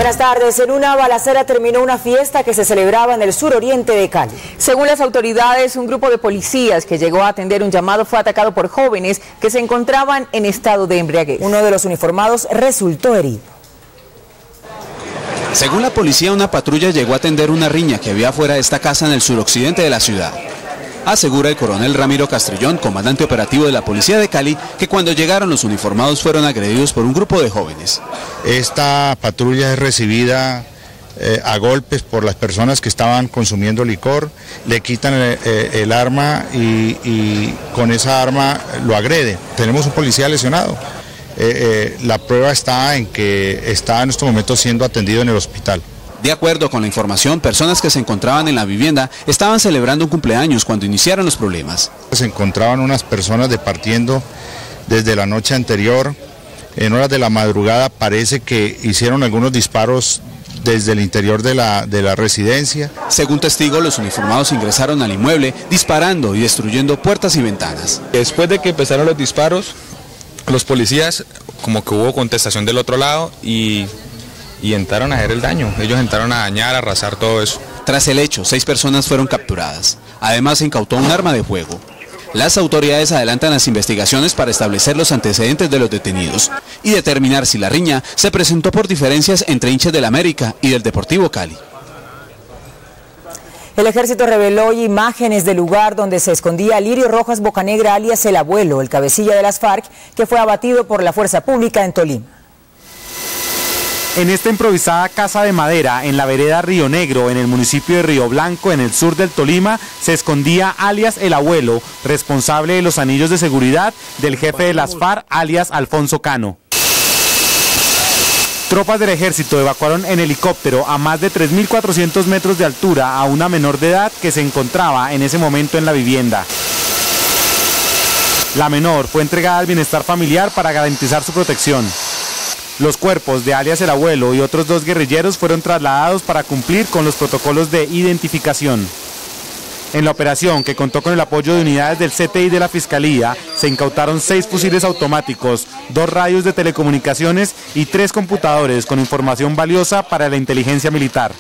Buenas tardes. En una balacera terminó una fiesta que se celebraba en el suroriente de Cali. Según las autoridades, un grupo de policías que llegó a atender un llamado fue atacado por jóvenes que se encontraban en estado de embriaguez. Uno de los uniformados resultó herido. Según la policía, una patrulla llegó a atender una riña que había fuera de esta casa en el suroccidente de la ciudad. Asegura el coronel Ramiro Castrillón, comandante operativo de la policía de Cali, que cuando llegaron los uniformados fueron agredidos por un grupo de jóvenes. Esta patrulla es recibida a golpes por las personas que estaban consumiendo licor, le quitan el arma y con esa arma lo agreden. Tenemos un policía lesionado. La prueba está en que está en estos momentos siendo atendido en el hospital. De acuerdo con la información, personas que se encontraban en la vivienda estaban celebrando un cumpleaños cuando iniciaron los problemas. Se encontraban unas personas departiendo desde la noche anterior. En horas de la madrugada parece que hicieron algunos disparos desde el interior de la residencia. Según testigos, los uniformados ingresaron al inmueble disparando y destruyendo puertas y ventanas. Después de que empezaron los disparos, los policías, como que hubo contestación del otro lado y entraron a hacer el daño. Ellos entraron a dañar, a arrasar todo eso. Tras el hecho, 6 personas fueron capturadas. Además, se incautó un arma de fuego. Las autoridades adelantan las investigaciones para establecer los antecedentes de los detenidos y determinar si la riña se presentó por diferencias entre hinchas del América y del Deportivo Cali. El ejército reveló imágenes del lugar donde se escondía Lirio Rojas Bocanegra, alias el Abuelo, el cabecilla de las FARC, que fue abatido por la fuerza pública en Tolima. En esta improvisada casa de madera en la vereda Río Negro, en el municipio de Río Blanco, en el sur del Tolima, se escondía alias el Abuelo, responsable de los anillos de seguridad del jefe de las FARC, alias Alfonso Cano. Tropas del ejército evacuaron en helicóptero a más de 3.400 metros de altura a una menor de edad que se encontraba en ese momento en la vivienda. La menor fue entregada al bienestar familiar para garantizar su protección. Los cuerpos de alias el Abuelo y otros 2 guerrilleros fueron trasladados para cumplir con los protocolos de identificación. En la operación, que contó con el apoyo de unidades del CTI de la Fiscalía, se incautaron 6 fusiles automáticos, 2 radios de telecomunicaciones y 3 computadores con información valiosa para la inteligencia militar.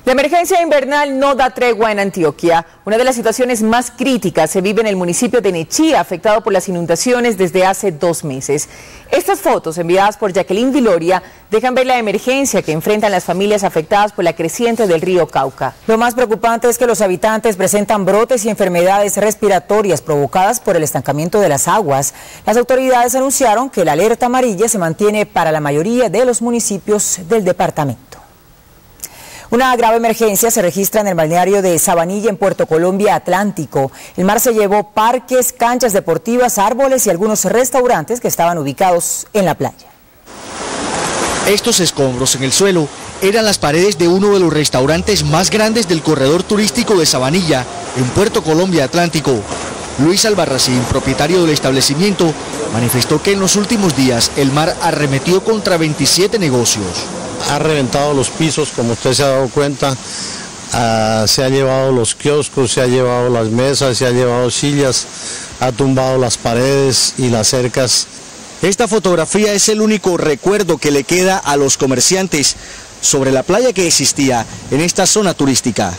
La emergencia invernal no da tregua en Antioquia. Una de las situaciones más críticas se vive en el municipio de Nechí, afectado por las inundaciones desde hace 2 meses. Estas fotos, enviadas por Jacqueline Viloria, dejan ver la emergencia que enfrentan las familias afectadas por la creciente del río Cauca. Lo más preocupante es que los habitantes presentan brotes y enfermedades respiratorias provocadas por el estancamiento de las aguas. Las autoridades anunciaron que la alerta amarilla se mantiene para la mayoría de los municipios del departamento. Una grave emergencia se registra en el balneario de Sabanilla, en Puerto Colombia Atlántico. El mar se llevó parques, canchas deportivas, árboles y algunos restaurantes que estaban ubicados en la playa. Estos escombros en el suelo eran las paredes de uno de los restaurantes más grandes del corredor turístico de Sabanilla, en Puerto Colombia Atlántico. Luis Albarracín, propietario del establecimiento, manifestó que en los últimos días el mar arremetió contra 27 negocios. Ha reventado los pisos, como usted se ha dado cuenta, se ha llevado los kioscos, se ha llevado las mesas, se ha llevado sillas, ha tumbado las paredes y las cercas. Esta fotografía es el único recuerdo que le queda a los comerciantes sobre la playa que existía en esta zona turística.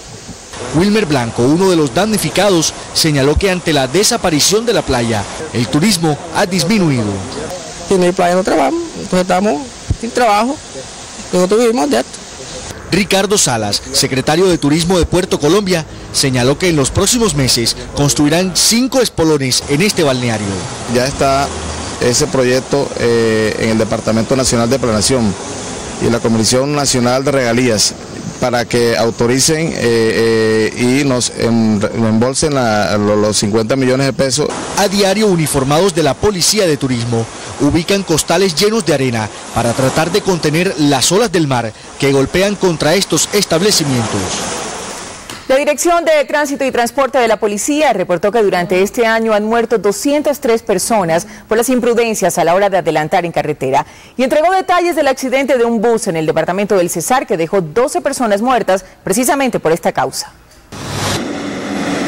Wilmer Blanco, uno de los damnificados, señaló que ante la desaparición de la playa, el turismo ha disminuido. En la playa no trabajamos, entonces estamos sin trabajo. Nosotros vivimos de esto. Ricardo Salas, secretario de Turismo de Puerto Colombia, señaló que en los próximos meses construirán 5 espolones en este balneario. Ya está ese proyecto en el Departamento Nacional de Planeación y la Comisión Nacional de Regalías para que autoricen y nos reembolsen los 50 millones de pesos. A diario, uniformados de la Policía de Turismo ubican costales llenos de arena para tratar de contener las olas del mar que golpean contra estos establecimientos. La Dirección de Tránsito y Transporte de la Policía reportó que durante este año han muerto 203 personas por las imprudencias a la hora de adelantar en carretera y entregó detalles del accidente de un bus en el departamento del Cesar que dejó 12 personas muertas precisamente por esta causa.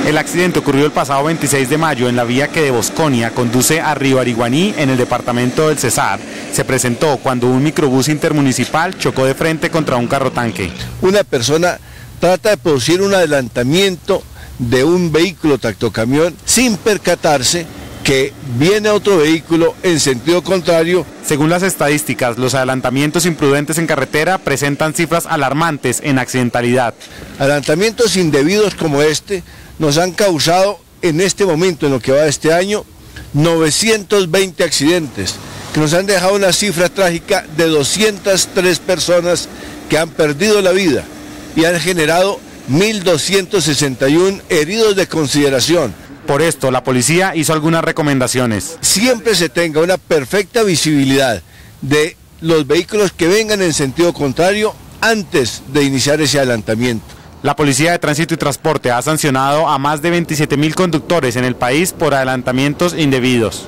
El accidente ocurrió el pasado 26 de mayo en la vía que de Bosconia conduce a Río Ariguaní en el departamento del Cesar. Se presentó cuando un microbús intermunicipal chocó de frente contra un carro tanque. Una persona trata de producir un adelantamiento de un vehículo tractocamión sin percatarse que viene otro vehículo en sentido contrario. Según las estadísticas, los adelantamientos imprudentes en carretera presentan cifras alarmantes en accidentalidad. Adelantamientos indebidos como este nos han causado en este momento, en lo que va de este año, 920 accidentes, que nos han dejado una cifra trágica de 203 personas que han perdido la vida y han generado 1.261 heridos de consideración. Por esto, la policía hizo algunas recomendaciones. Siempre se tenga una perfecta visibilidad de los vehículos que vengan en sentido contrario antes de iniciar ese adelantamiento. La Policía de Tránsito y Transporte ha sancionado a más de 27.000 conductores en el país por adelantamientos indebidos.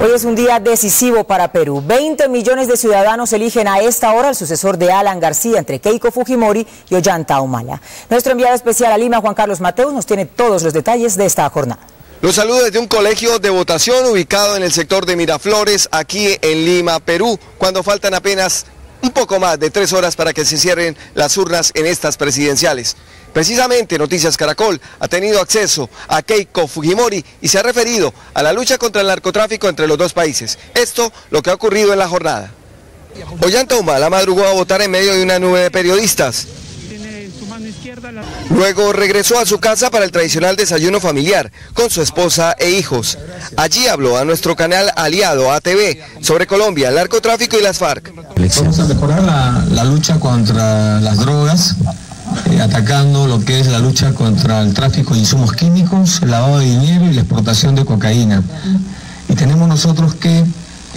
Hoy es un día decisivo para Perú. 20 millones de ciudadanos eligen a esta hora al sucesor de Alan García entre Keiko Fujimori y Ollanta Humala. Nuestro enviado especial a Lima, Juan Carlos Mateus, nos tiene todos los detalles de esta jornada. Los saludo desde un colegio de votación ubicado en el sector de Miraflores, aquí en Lima, Perú, cuando faltan apenas un poco más de 3 horas para que se cierren las urnas en estas presidenciales. Precisamente Noticias Caracol ha tenido acceso a Keiko Fujimori y se ha referido a la lucha contra el narcotráfico entre los dos países. Esto lo que ha ocurrido en la jornada. Ollanta Humala madrugó a votar en medio de una nube de periodistas. Luego regresó a su casa para el tradicional desayuno familiar con su esposa e hijos. Allí habló a nuestro canal aliado ATV sobre Colombia, el narcotráfico y las FARC. Vamos a mejorar la lucha contra las drogas, atacando lo que es la lucha contra el tráfico de insumos químicos, el lavado de dinero y la exportación de cocaína. Y tenemos nosotros que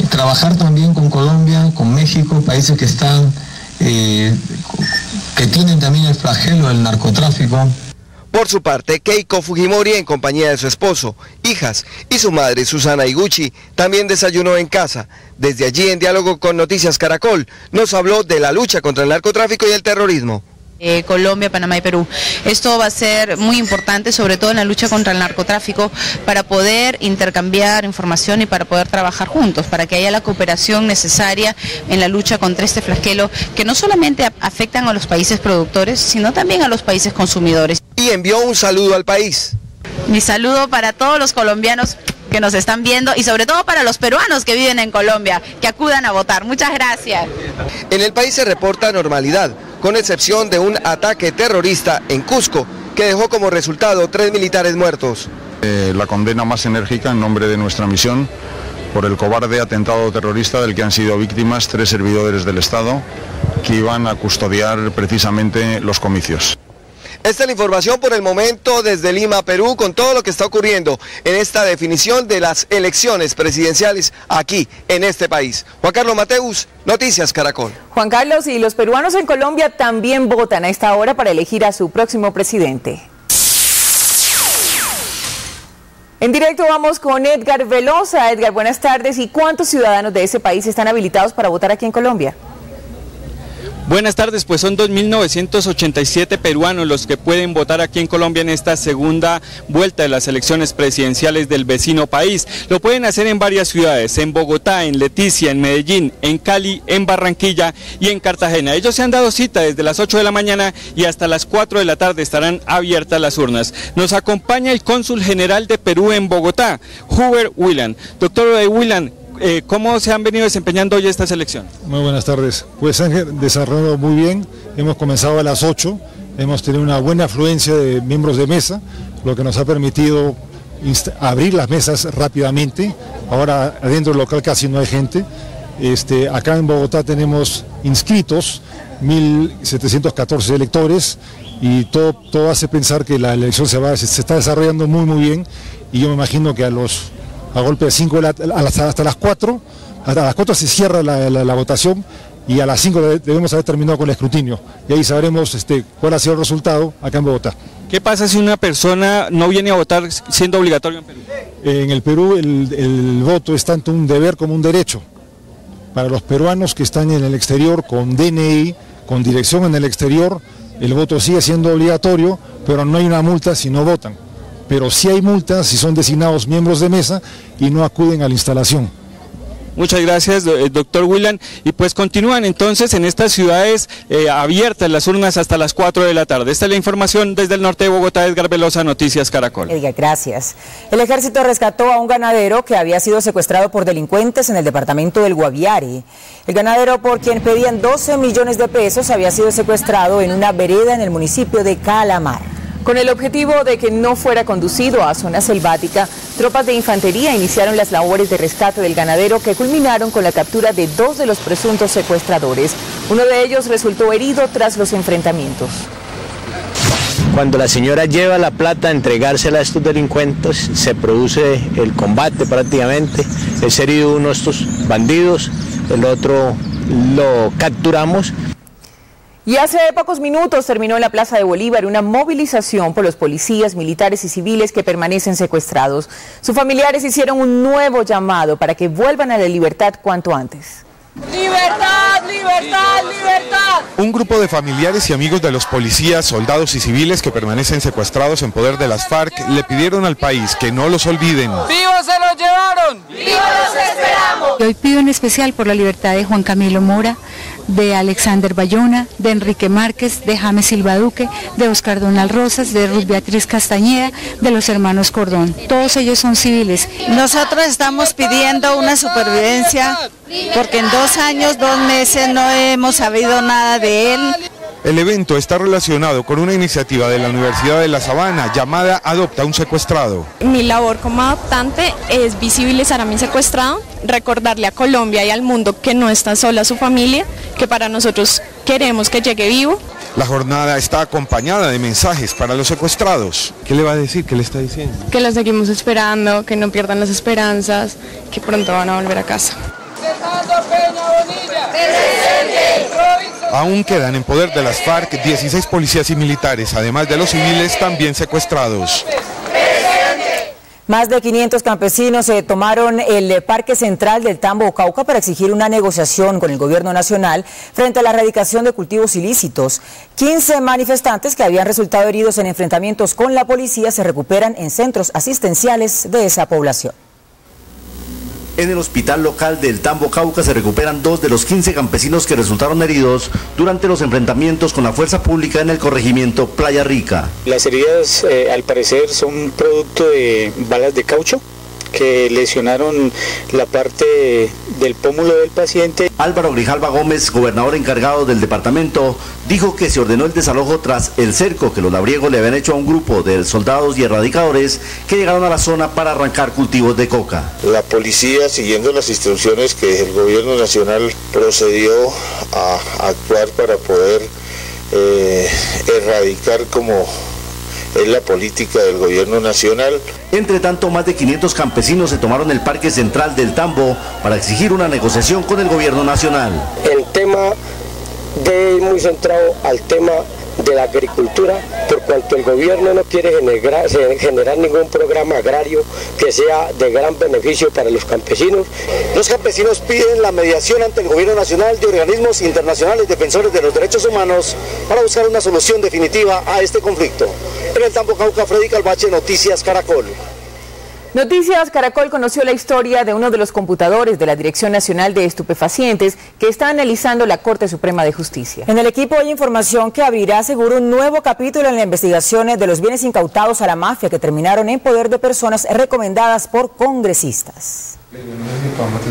trabajar también con Colombia, con México, países que están que tienen también el flagelo del narcotráfico. Por su parte, Keiko Fujimori, en compañía de su esposo, hijas y su madre Susana Iguchi, también desayunó en casa. Desde allí, en diálogo con Noticias Caracol, nos habló de la lucha contra el narcotráfico y el terrorismo. Colombia, Panamá y Perú. Esto va a ser muy importante, sobre todo en la lucha contra el narcotráfico, para poder intercambiar información y para poder trabajar juntos, para que haya la cooperación necesaria en la lucha contra este flagelo que no solamente afectan a los países productores, sino también a los países consumidores. Y envió un saludo al país. Mi saludo para todos los colombianos que nos están viendo y sobre todo para los peruanos que viven en Colombia, que acudan a votar. Muchas gracias. En el país se reporta normalidad, con excepción de un ataque terrorista en Cusco, que dejó como resultado 3 militares muertos. La condena más enérgica en nombre de nuestra misión por el cobarde atentado terrorista del que han sido víctimas 3 servidores del Estado que iban a custodiar precisamente los comicios. Esta es la información por el momento desde Lima, Perú, con todo lo que está ocurriendo en esta definición de las elecciones presidenciales aquí en este país. Juan Carlos Mateus, Noticias Caracol. Juan Carlos, y los peruanos en Colombia también votan a esta hora para elegir a su próximo presidente. En directo vamos con Edgar Velosa. Edgar, buenas tardes. ¿Y cuántos ciudadanos de ese país están habilitados para votar aquí en Colombia? Buenas tardes, pues son 2.987 peruanos los que pueden votar aquí en Colombia en esta segunda vuelta de las elecciones presidenciales del vecino país. Lo pueden hacer en varias ciudades, en Bogotá, en Leticia, en Medellín, en Cali, en Barranquilla y en Cartagena. Ellos se han dado cita desde las 8 de la mañana y hasta las 4 de la tarde estarán abiertas las urnas. Nos acompaña el cónsul general de Perú en Bogotá, Hubert Willan. Doctor Willan, ¿cómo se han venido desempeñando hoy estas elecciones? Muy buenas tardes. Pues se han desarrollado muy bien. Hemos comenzado a las 8. Hemos tenido una buena afluencia de miembros de mesa, lo que nos ha permitido abrir las mesas rápidamente. Ahora adentro del local casi no hay gente. Acá en Bogotá tenemos inscritos 1.714 electores y todo hace pensar que la elección se está desarrollando muy bien, y yo me imagino que a golpe de 5 hasta las 4, se cierra la votación, y a las 5 debemos haber terminado con el escrutinio, y ahí sabremos cuál ha sido el resultado acá en Bogotá. ¿Qué pasa si una persona no viene a votar siendo obligatorio en Perú? En el Perú el voto es tanto un deber como un derecho. para los peruanos que están en el exterior con DNI, con dirección en el exterior, el voto sigue siendo obligatorio, pero no hay una multa si no votan. Pero sí hay multas si son designados miembros de mesa y no acuden a la instalación. Muchas gracias, doctor William. Y pues continúan entonces en estas ciudades abiertas las urnas hasta las 4 de la tarde. Esta es la información desde el norte de Bogotá. Edgar Velosa, Noticias Caracol. Edgar, gracias. El ejército rescató a un ganadero que había sido secuestrado por delincuentes en el departamento del Guaviare. El ganadero, por quien pedían 12 millones de pesos, había sido secuestrado en una vereda en el municipio de Calamar. Con el objetivo de que no fuera conducido a zona selvática, tropas de infantería iniciaron las labores de rescate del ganadero que culminaron con la captura de 2 de los presuntos secuestradores. Uno de ellos resultó herido tras los enfrentamientos. Cuando la señora lleva la plata a entregársela a estos delincuentes, se produce el combate prácticamente. Es herido uno de estos bandidos, el otro lo capturamos. Y hace pocos minutos terminó en la Plaza de Bolívar una movilización por los policías, militares y civiles que permanecen secuestrados. Sus familiares hicieron un nuevo llamado para que vuelvan a la libertad cuanto antes. ¡Libertad, libertad, libertad! Un grupo de familiares y amigos de los policías, soldados y civiles que permanecen secuestrados en poder de las FARC le pidieron al país que no los olviden. ¡Vivos se los llevaron! ¡Vivos los esperamos! Hoy pido en especial por la libertad de Juan Camilo Mora, de Alexander Bayona, de Enrique Márquez, de James Silva Duque, de Oscar Donald Rosas, de Ruth Beatriz Castañeda, de los hermanos Cordón. Todos ellos son civiles. Nosotros estamos pidiendo una supervivencia porque en 2 años, 2 meses no hemos sabido nada de él. El evento está relacionado con una iniciativa de la Universidad de La Sabana llamada Adopta un secuestrado. Mi labor como adoptante es visibilizar a mi secuestrado, recordarle a Colombia y al mundo que no está sola su familia, que para nosotros queremos que llegue vivo. La jornada está acompañada de mensajes para los secuestrados. ¿Qué le va a decir? ¿Qué le está diciendo? Que los seguimos esperando, que no pierdan las esperanzas, que pronto van a volver a casa. Aún quedan en poder de las FARC 16 policías y militares, además de los civiles también secuestrados. Más de 500 campesinos se tomaron el Parque Central del Tambo, Cauca, para exigir una negociación con el gobierno nacional frente a la erradicación de cultivos ilícitos. 15 manifestantes que habían resultado heridos en enfrentamientos con la policía se recuperan en centros asistenciales de esa población. En el hospital local del Tambo, Cauca, se recuperan 2 de los 15 campesinos que resultaron heridos durante los enfrentamientos con la fuerza pública en el corregimiento Playa Rica. Las heridas, al parecer, son producto de balas de caucho que lesionaron la parte del pómulo del paciente. Álvaro Grijalva Gómez, gobernador encargado del departamento, dijo que se ordenó el desalojo tras el cerco que los labriegos le habían hecho a un grupo de soldados y erradicadores que llegaron a la zona para arrancar cultivos de coca. La policía, siguiendo las instrucciones que el gobierno nacional procedió a actuar para poder erradicar como es la política del gobierno nacional. Entre tanto, más de 500 campesinos se tomaron el Parque Central del Tambo para exigir una negociación con el gobierno nacional. El tema muy centrado al tema de la agricultura, por cuanto el gobierno no quiere generar ningún programa agrario que sea de gran beneficio para los campesinos. Los campesinos piden la mediación ante el gobierno nacional de organismos internacionales defensores de los derechos humanos para buscar una solución definitiva a este conflicto. En el Tambo, Cauca, Freddy Calvache, Noticias Caracol. Noticias Caracol conoció la historia de uno de los computadores de la Dirección Nacional de Estupefacientes que está analizando la Corte Suprema de Justicia. En el equipo hay información que abrirá seguro un nuevo capítulo en la investigación de los bienes incautados a la mafia que terminaron en poder de personas recomendadas por congresistas.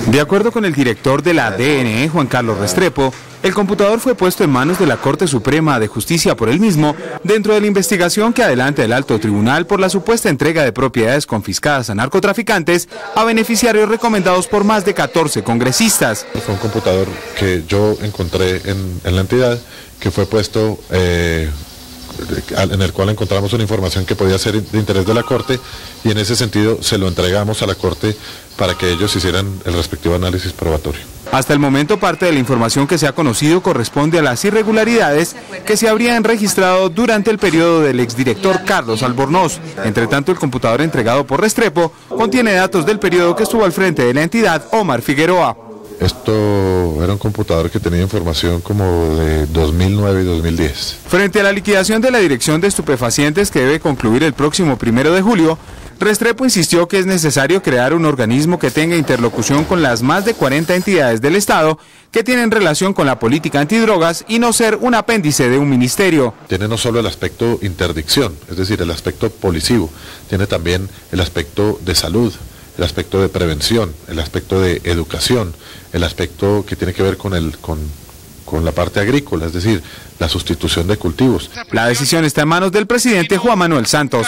De acuerdo con el director de la DNE, Juan Carlos Restrepo, el computador fue puesto en manos de la Corte Suprema de Justicia por él mismo dentro de la investigación que adelanta el Alto Tribunal por la supuesta entrega de propiedades confiscadas a narcotraficantes a beneficiarios recomendados por más de 14 congresistas. Fue un computador que yo encontré en la entidad que fue puesto en el cual encontramos una información que podía ser de interés de la Corte y en ese sentido se lo entregamos a la Corte para que ellos hicieran el respectivo análisis probatorio. Hasta el momento parte de la información que se ha conocido corresponde a las irregularidades que se habrían registrado durante el periodo del exdirector Carlos Albornoz. Entre tanto, el computador entregado por Restrepo contiene datos del periodo que estuvo al frente de la entidad Omar Figueroa. Esto era un computador que tenía información como de 2009 y 2010. Frente a la liquidación de la Dirección de Estupefacientes que debe concluir el próximo 1 de julio, Restrepo insistió que es necesario crear un organismo que tenga interlocución con las más de 40 entidades del Estado que tienen relación con la política antidrogas y no ser un apéndice de un ministerio. Tiene no solo el aspecto interdicción, es decir, el aspecto policivo, tiene también el aspecto de salud, el aspecto de prevención, el aspecto de educación, el aspecto que tiene que ver con la parte agrícola, es decir, la sustitución de cultivos. La decisión está en manos del presidente Juan Manuel Santos.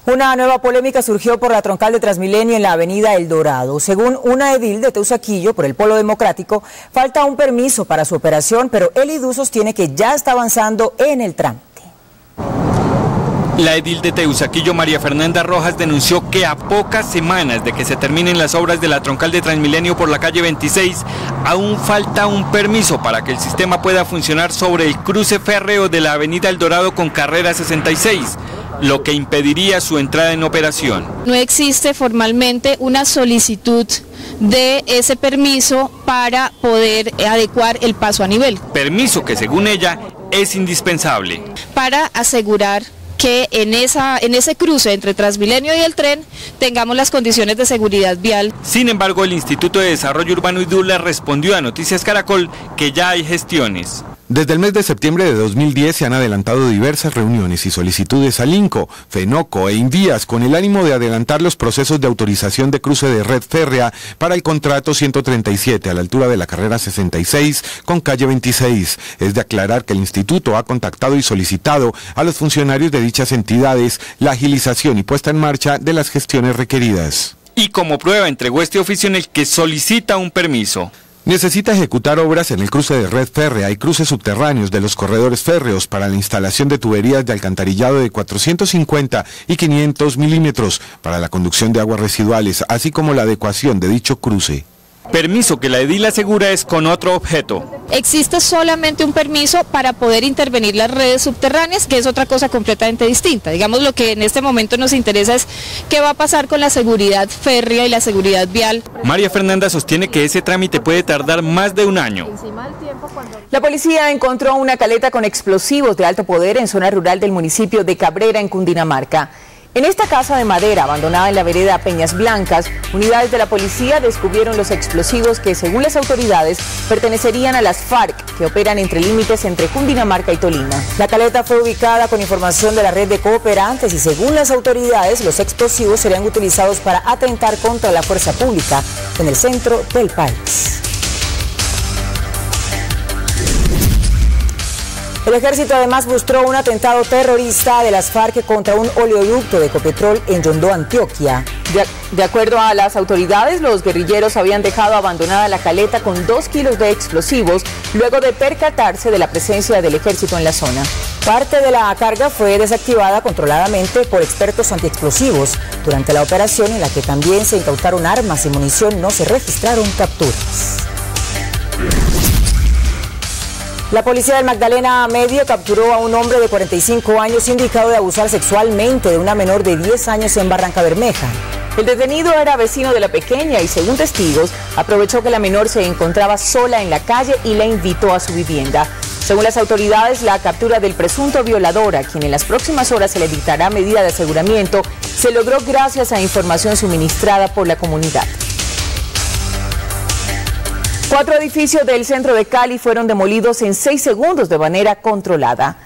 Una nueva polémica surgió por la troncal de Transmilenio en la avenida El Dorado. Según una edil de Teusaquillo por el Polo Democrático, falta un permiso para su operación, pero el IDU sostiene que ya está avanzando en el trámite. La edil de Teusaquillo, María Fernanda Rojas, denunció que a pocas semanas de que se terminen las obras de la troncal de Transmilenio por la calle 26, aún falta un permiso para que el sistema pueda funcionar sobre el cruce férreo de la avenida El Dorado con carrera 66. Lo que impediría su entrada en operación. No existe formalmente una solicitud de ese permiso para poder adecuar el paso a nivel. Permiso que según ella es indispensable. Para asegurar que en ese cruce entre Transmilenio y el tren tengamos las condiciones de seguridad vial. Sin embargo, el Instituto de Desarrollo Urbano IDU le respondió a Noticias Caracol que ya hay gestiones. Desde el mes de septiembre de 2010 se han adelantado diversas reuniones y solicitudes al INCO, FENOCO e INVIAS con el ánimo de adelantar los procesos de autorización de cruce de red férrea para el contrato 137 a la altura de la carrera 66 con calle 26. Es de aclarar que el instituto ha contactado y solicitado a los funcionarios de dichas entidades la agilización y puesta en marcha de las gestiones requeridas. Y como prueba entregó este oficio en el que solicita un permiso. Necesita ejecutar obras en el cruce de red férrea y cruces subterráneos de los corredores férreos para la instalación de tuberías de alcantarillado de 450 y 500 milímetros para la conducción de aguas residuales, así como la adecuación de dicho cruce. Permiso que la edil asegura es con otro objeto. Existe solamente un permiso para poder intervenir las redes subterráneas, que es otra cosa completamente distinta. Digamos, lo que en este momento nos interesa es qué va a pasar con la seguridad férrea y la seguridad vial. María Fernanda sostiene que ese trámite puede tardar más de un año. La policía encontró una caleta con explosivos de alto poder en zona rural del municipio de Cabrera, en Cundinamarca. En esta casa de madera abandonada en la vereda Peñas Blancas, unidades de la policía descubrieron los explosivos que, según las autoridades, pertenecerían a las FARC, que operan entre límites entre Cundinamarca y Tolima. La caleta fue ubicada con información de la red de cooperantes y, según las autoridades, los explosivos serían utilizados para atentar contra la fuerza pública en el centro del país. El ejército además frustró un atentado terrorista de las FARC contra un oleoducto de Ecopetrol en Yondó, Antioquia. De acuerdo a las autoridades, los guerrilleros habían dejado abandonada la caleta con 2 kilos de explosivos luego de percatarse de la presencia del ejército en la zona. Parte de la carga fue desactivada controladamente por expertos antiexplosivos. Durante la operación, en la que también se incautaron armas y munición, no se registraron capturas. La policía del Magdalena Medio capturó a un hombre de 45 años indicado de abusar sexualmente de una menor de 10 años en Barranca Bermeja. El detenido era vecino de la pequeña y, según testigos, aprovechó que la menor se encontraba sola en la calle y la invitó a su vivienda. Según las autoridades, la captura del presunto violador, a quien en las próximas horas se le dictará medida de aseguramiento, se logró gracias a información suministrada por la comunidad. 4 edificios del centro de Cali fueron demolidos en 6 segundos de manera controlada.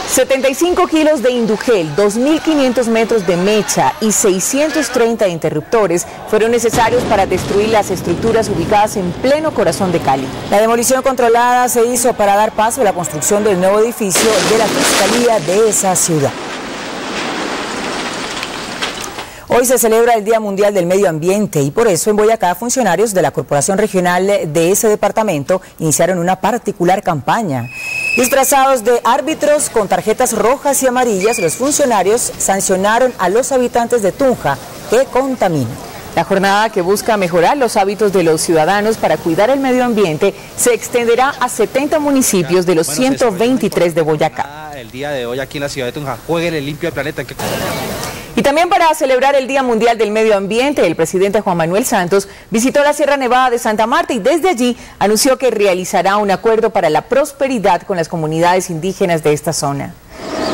75 kilos de indugel, 2.500 metros de mecha y 630 interruptores fueron necesarios para destruir las estructuras ubicadas en pleno corazón de Cali. La demolición controlada se hizo para dar paso a la construcción del nuevo edificio de la Fiscalía de esa ciudad. Hoy se celebra el Día Mundial del Medio Ambiente y por eso en Boyacá funcionarios de la Corporación Regional de ese departamento iniciaron una particular campaña. Disfrazados de árbitros con tarjetas rojas y amarillas, los funcionarios sancionaron a los habitantes de Tunja que contaminan. La jornada, que busca mejorar los hábitos de los ciudadanos para cuidar el medio ambiente, se extenderá a 70 municipios de los 123 de Boyacá. El día de hoy aquí en la ciudad de Tunja, jueguenle limpio al planeta. Y también para celebrar el Día Mundial del Medio Ambiente, el presidente Juan Manuel Santos visitó la Sierra Nevada de Santa Marta y desde allí anunció que realizará un acuerdo para la prosperidad con las comunidades indígenas de esta zona.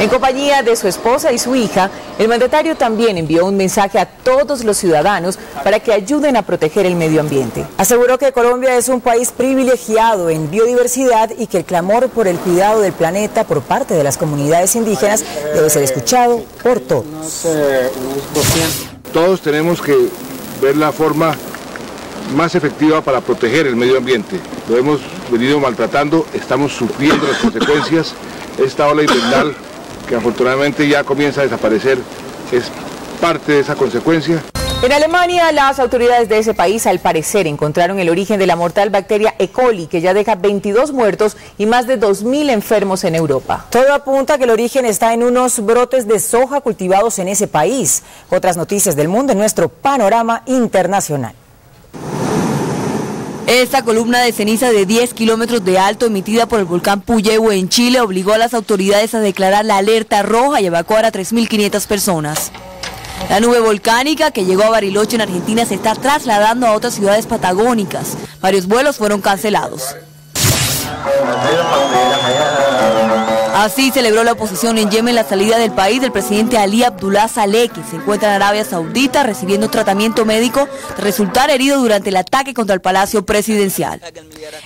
En compañía de su esposa y su hija, el mandatario también envió un mensaje a todos los ciudadanos para que ayuden a proteger el medio ambiente. Aseguró que Colombia es un país privilegiado en biodiversidad y que el clamor por el cuidado del planeta por parte de las comunidades indígenas debe ser escuchado por todos. Todos tenemos que ver la forma más efectiva para proteger el medio ambiente. Lo hemos venido maltratando, estamos sufriendo las consecuencias. Esta ola invernal, que afortunadamente ya comienza a desaparecer, es parte de esa consecuencia. En Alemania, las autoridades de ese país al parecer encontraron el origen de la mortal bacteria E. coli, que ya deja 22 muertos y más de 2.000 enfermos en Europa. Todo apunta a que el origen está en unos brotes de soja cultivados en ese país. Otras noticias del mundo en nuestro panorama internacional. Esta columna de ceniza de 10 kilómetros de alto emitida por el volcán Puyehue en Chile obligó a las autoridades a declarar la alerta roja y evacuar a 3.500 personas. La nube volcánica que llegó a Bariloche en Argentina se está trasladando a otras ciudades patagónicas. Varios vuelos fueron cancelados. Así celebró la oposición en Yemen la salida del país del presidente Ali Abdullah Saleh, que se encuentra en Arabia Saudita recibiendo tratamiento médico tras resultar herido durante el ataque contra el Palacio Presidencial.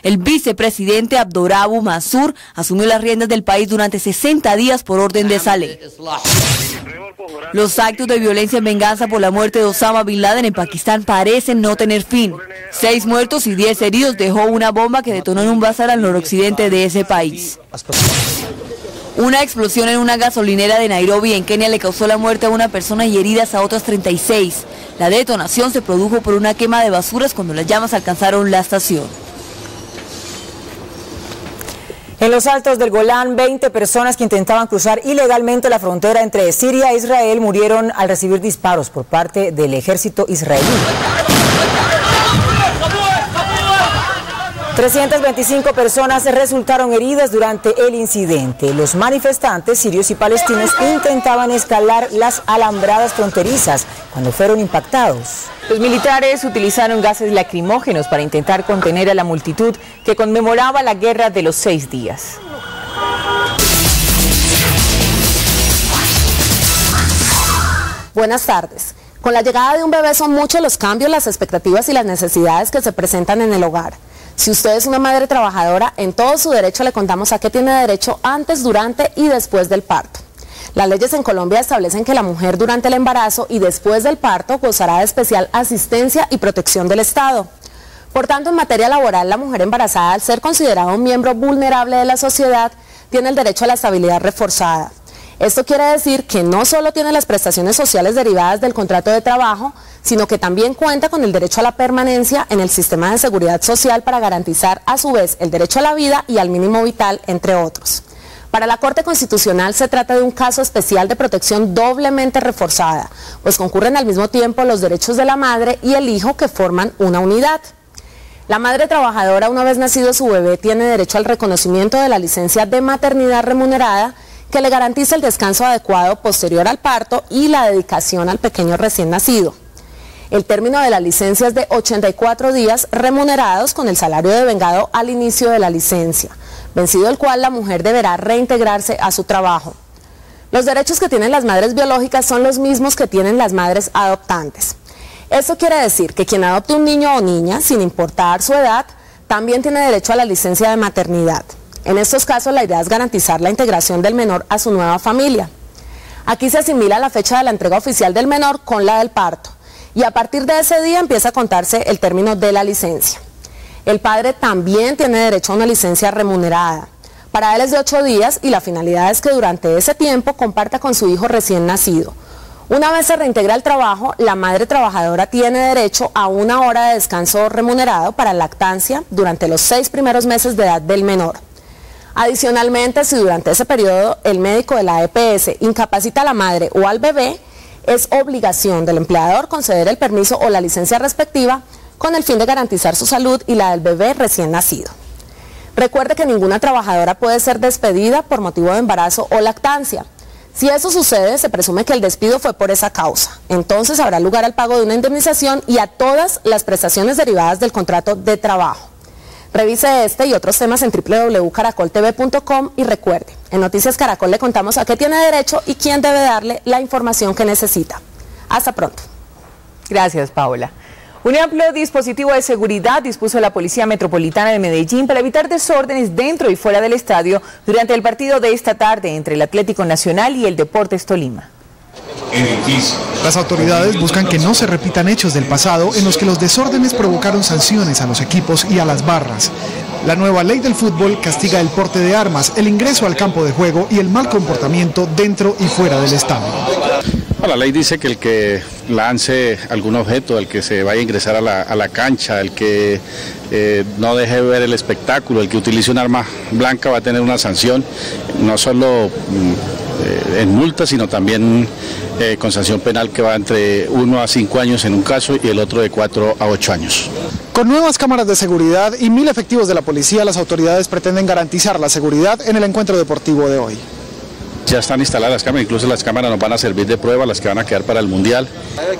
El vicepresidente Abdorabu Mansur asumió las riendas del país durante 60 días por orden de Saleh. Los actos de violencia en venganza por la muerte de Osama Bin Laden en Pakistán parecen no tener fin. 6 muertos y 10 heridos dejó una bomba que detonó en un bazar al noroccidente de ese país. Una explosión en una gasolinera de Nairobi, en Kenia, le causó la muerte a una persona y heridas a otras 36. La detonación se produjo por una quema de basuras cuando las llamas alcanzaron la estación. En los altos del Golán, 20 personas que intentaban cruzar ilegalmente la frontera entre Siria e Israel murieron al recibir disparos por parte del ejército israelí. 325 personas resultaron heridas durante el incidente. Los manifestantes sirios y palestinos intentaban escalar las alambradas fronterizas cuando fueron impactados. Los militares utilizaron gases lacrimógenos para intentar contener a la multitud que conmemoraba la guerra de los 6 días. Buenas tardes. Con la llegada de un bebé son muchos los cambios, las expectativas y las necesidades que se presentan en el hogar. Si usted es una madre trabajadora, en todo su derecho le contamos a qué tiene derecho antes, durante y después del parto. Las leyes en Colombia establecen que la mujer durante el embarazo y después del parto gozará de especial asistencia y protección del Estado. Por tanto, en materia laboral, la mujer embarazada, al ser considerada un miembro vulnerable de la sociedad, tiene el derecho a la estabilidad reforzada. Esto quiere decir que no solo tiene las prestaciones sociales derivadas del contrato de trabajo, sino que también cuenta con el derecho a la permanencia en el sistema de seguridad social para garantizar a su vez el derecho a la vida y al mínimo vital, entre otros. Para la Corte Constitucional se trata de un caso especial de protección doblemente reforzada, pues concurren al mismo tiempo los derechos de la madre y el hijo que forman una unidad. La madre trabajadora, una vez nacido su bebé, tiene derecho al reconocimiento de la licencia de maternidad remunerada, que le garantiza el descanso adecuado posterior al parto y la dedicación al pequeño recién nacido. El término de la licencia es de 84 días remunerados con el salario devengado al inicio de la licencia, vencido el cual la mujer deberá reintegrarse a su trabajo. Los derechos que tienen las madres biológicas son los mismos que tienen las madres adoptantes. Esto quiere decir que quien adopte un niño o niña, sin importar su edad, también tiene derecho a la licencia de maternidad. En estos casos la idea es garantizar la integración del menor a su nueva familia. Aquí se asimila la fecha de la entrega oficial del menor con la del parto y a partir de ese día empieza a contarse el término de la licencia. El padre también tiene derecho a una licencia remunerada. Para él es de 8 días y la finalidad es que durante ese tiempo comparta con su hijo recién nacido. Una vez se reintegra al trabajo, la madre trabajadora tiene derecho a 1 hora de descanso remunerado para lactancia durante los 6 primeros meses de edad del menor. Adicionalmente, si durante ese periodo el médico de la EPS incapacita a la madre o al bebé, es obligación del empleador conceder el permiso o la licencia respectiva con el fin de garantizar su salud y la del bebé recién nacido. Recuerde que ninguna trabajadora puede ser despedida por motivo de embarazo o lactancia. Si eso sucede, se presume que el despido fue por esa causa. Entonces habrá lugar al pago de una indemnización y a todas las prestaciones derivadas del contrato de trabajo. Revise este y otros temas en www.caracoltv.com y recuerde, en Noticias Caracol le contamos a qué tiene derecho y quién debe darle la información que necesita. Hasta pronto. Gracias, Paola. Un amplio dispositivo de seguridad dispuso la Policía Metropolitana de Medellín para evitar desórdenes dentro y fuera del estadio durante el partido de esta tarde entre el Atlético Nacional y el Deportes Tolima. Las autoridades buscan que no se repitan hechos del pasado en los que los desórdenes provocaron sanciones a los equipos y a las barras. La nueva ley del fútbol castiga el porte de armas, el ingreso al campo de juego y el mal comportamiento dentro y fuera del estadio. La ley dice que el que lance algún objeto, el que se vaya a ingresar a la cancha, el que no deje ver el espectáculo, el que utilice un arma blanca va a tener una sanción, no solo en multa, sino también con sanción penal que va entre 1 a 5 años en un caso y el otro de 4 a 8 años. Con nuevas cámaras de seguridad y 1000 efectivos de la policía, las autoridades pretenden garantizar la seguridad en el encuentro deportivo de hoy. Ya están instaladas las cámaras, incluso las cámaras nos van a servir de prueba, las que van a quedar para el Mundial.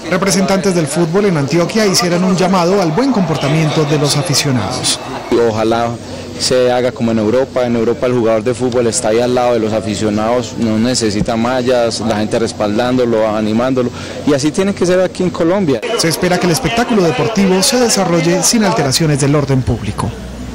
Representantes del fútbol en Antioquia hicieron un llamado al buen comportamiento de los aficionados. Ojalá se haga como en Europa el jugador de fútbol está ahí al lado de los aficionados, no necesita mallas, la gente respaldándolo, animándolo, y así tiene que ser aquí en Colombia. Se espera que el espectáculo deportivo se desarrolle sin alteraciones del orden público.